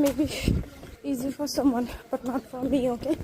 maybe easy for someone but not for me, okay?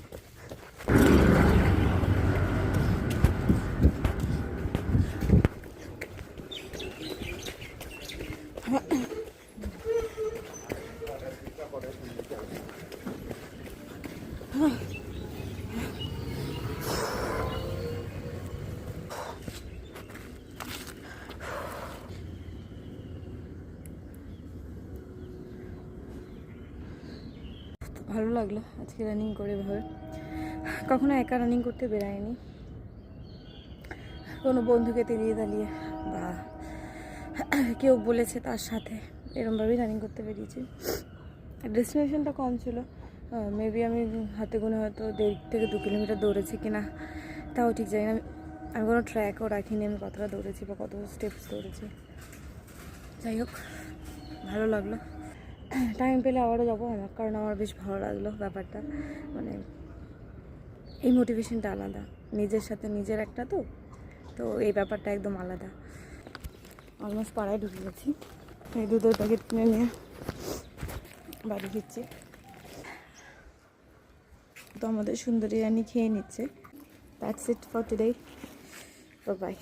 ভালো লাগলো আজকে রানিং করে ভাবে। কখনো একা রানিং করতে বেরাইনি, কোনো বন্ধুকে তাড়িয়ে বা কেউ বলেছে তার সাথে, এরকমভাবেই রানিং করতে বেরিয়েছি। ডেস্টিনেশনটা কম ছিল, মেবি আমি হাতে গোনা হয়তো 1.5 থেকে 2 কিলোমিটার দৌড়েছি কিনা তাও ঠিক জানি না। আমি কোনো ট্র্যাকও রাখিনি আমি কতটা দৌড়েছি বা কত স্টেপস দৌড়েছি। যাই হোক, ভালো লাগলো। টাইম পেলে আবারও যাবো আমার, কারণ আমার বেশ ভালো লাগলো ব্যাপারটা। মানে এই মোটিভেশনটা আলাদা, নিজের সাথে নিজের একটা তো এই ব্যাপারটা একদম আলাদা। অলমোস্ট পাড়ায় ঢুকে গেছি, এই দুধের প্যাকেট কিনে নিয়ে বাড়ি ফিরছি। তো আমাদের সুন্দরী রানী খেয়ে নিচ্ছে। That's it for today, bye bye.